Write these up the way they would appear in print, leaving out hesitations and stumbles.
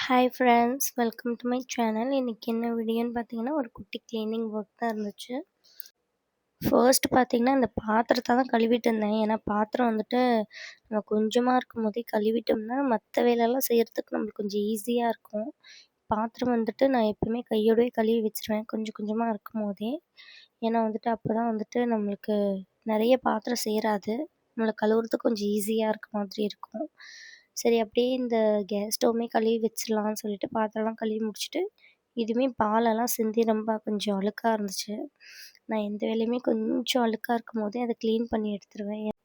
Hi friends, welcome to my channel. இன்றைக்கி என்ன வீடியோன்னு பார்த்தீங்கன்னா, ஒரு குட்டி கிளீனிங் ஒர்க் தான் இருந்துச்சு. ஃபர்ஸ்ட் பார்த்தீங்கன்னா, இந்த பாத்திரத்த தான் கழுவிட்டு இருந்தேன். ஏன்னா பாத்திரம் வந்துட்டு நம்ம கொஞ்சமாக இருக்கும்போதே கழுவிட்டோம்னா, மற்ற வேலைலாம் செய்கிறதுக்கு நம்மளுக்கு கொஞ்சம் ஈஸியாக இருக்கும். பாத்திரம் வந்துட்டு நான் எப்பவுமே கையோடவே கழுவி வச்சுருவேன், கொஞ்சம் கொஞ்சமாக இருக்கும்போதே. ஏன்னா வந்துட்டு அப்போ தான் வந்துட்டு நம்மளுக்கு நிறைய பாத்திரம் சேராது. நம்மள கழுவுறதுக்கு கொஞ்சம் ஈஸியாக இருக்க மாதிரி இருக்கும். சரி, அப்படியே இந்த கேஸ் ஸ்டவ்வுமே கழுவி வச்சிடலாம்னு சொல்லிட்டு பாத்திரம்லாம் கழுவி முடிச்சுட்டு, இதுவுமே பாலெல்லாம் சிந்தி ரொம்ப கொஞ்சம் அழுக்கா இருந்துச்சு. நான் எந்த வேலையுமே கொஞ்சம் அழுக்கா இருக்கும்போதே அத க்ளீன் பண்ணி எடுத்துருவேன்.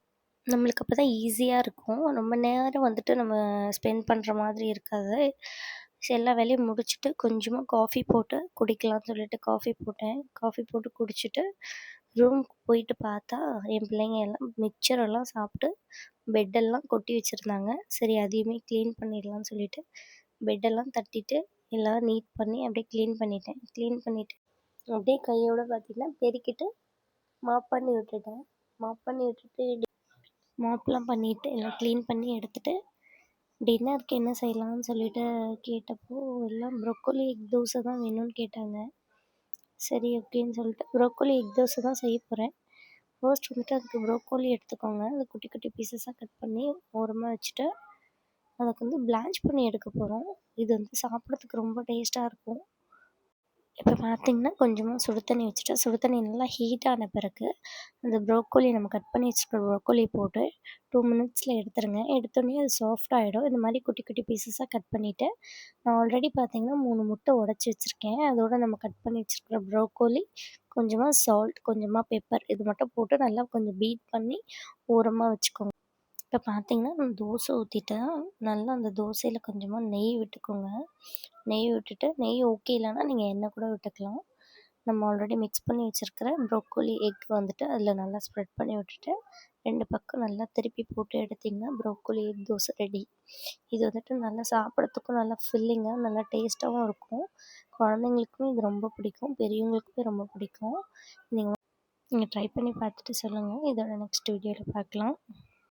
நம்மளுக்கு அப்போ தான் ஈஸியாக இருக்கும். ரொம்ப நேரம் வந்துட்டு நம்ம ஸ்பெண்ட் பண்ணுற மாதிரி இருக்காது. சரி, எல்லா வேலையும் முடிச்சுட்டு கொஞ்சமாக காஃபி போட்டு குடிக்கலாம்னு சொல்லிட்டு காஃபி போட்டேன். காஃபி போட்டு குடிச்சிட்டு ரூமுக்கு போயிட்டு பார்த்தா, என் பிள்ளைங்க எல்லாம் மிக்சரெல்லாம் சாப்பிட்டு பெட்டெல்லாம் கொட்டி வச்சுருந்தாங்க. சரி, அதையுமே க்ளீன் பண்ணிடலான்னு சொல்லிட்டு பெட்டெல்லாம் தட்டிட்டு எல்லாம் நீட் பண்ணி அப்படியே க்ளீன் பண்ணிட்டேன். க்ளீன் பண்ணிவிட்டு அப்படியே கையோட பார்த்தீங்கன்னா பெருக்கிட்டு மாப் பண்ணி விட்டுட்டேன். மாப் பண்ணி விட்டுட்டு மாப்லாம் பண்ணிவிட்டு எல்லாம் க்ளீன் பண்ணி எடுத்துட்டு, டின்னருக்கு என்ன செய்யலாம்னு சொல்லிட்டு கேட்டப்போ, எல்லாம் ப்ரொக்கோலி எக் தோசை தான் வேணும்னு கேட்டாங்க. சரி அப்படின்னு சொல்லிட்டு ப்ரொக்கோலி எக் தோசை தான் செய்ய போகிறேன். ஃபர்ஸ்ட் வந்துட்டு அதுக்கு ப்ரோக்கோலி எடுத்துக்கோங்க. அதை குட்டி குட்டி பீசஸாக கட் பண்ணி ஓரமாக வச்சுட்டு, அதுக்கு வந்து பிளான்ச் பண்ணி எடுக்க போகிறோம். இது வந்து சாப்பிட்றதுக்கு ரொம்ப டேஸ்ட்டாக இருக்கும். இப்போ பார்த்தீங்கன்னா, கொஞ்சமாக சுடு தண்ணி வச்சுட்டு, சுடு தண்ணி நல்லா ஹீட் ஆன பிறகு, அந்த ப்ரோக்கோலி நம்ம கட் பண்ணி வச்சுருக்க ப்ரோக்கோலி போட்டு 2 மினிட்ஸில் எடுத்துருங்க. எடுத்தோடனே அது சாஃப்ட் ஆகிடும். இந்த மாதிரி குட்டி குட்டி பீசஸாக கட் பண்ணிவிட்டு, நான் ஆல்ரெடி பார்த்தீங்கன்னா 3 முட்டை உடச்சி வச்சுருக்கேன். அதோட நம்ம கட் பண்ணி வச்சுருக்கிற ப்ரோக்கோலி, கொஞ்சமாக சால்ட், கொஞ்சமாக பெப்பர் இது மட்டும் போட்டு நல்லா கொஞ்சம் பீட் பண்ணி ஓரமாக வச்சுக்கோங்க. இப்போ பார்த்தீங்கன்னா, நான் தோசை ஊற்றிட்டேன். நல்லா அந்த தோசையில் கொஞ்சமாக நெய் விட்டுக்கோங்க. நெய் விட்டுட்டு, நெய் ஓகே இல்லைன்னா நீங்கள் எண்ணெய் கூட விட்டுக்கலாம். நம்ம ஆல்ரெடி மிக்ஸ் பண்ணி வச்சுருக்கிற ப்ரோக்கோலி எக் வந்துட்டு அதில் நல்லா ஸ்ப்ரெட் பண்ணி விட்டுட்டு, 2 பக்கம் நல்லா திருப்பி போட்டு எடுத்திங்கன்னா ப்ரோக்கோலி எக் தோசை ரெடி. இது வந்துட்டு நல்லா சாப்பிட்றதுக்கும் நல்லா ஃபில்லிங்காக நல்லா டேஸ்ட்டாகவும் இருக்கும். குழந்தைங்களுக்குமே இது ரொம்ப பிடிக்கும், பெரியவங்களுக்குமே ரொம்ப பிடிக்கும். நீங்கள் ட்ரை பண்ணி பார்த்துட்டு சொல்லுங்கள். இதோட நெக்ஸ்ட் வீடியோவில் பார்க்கலாம்.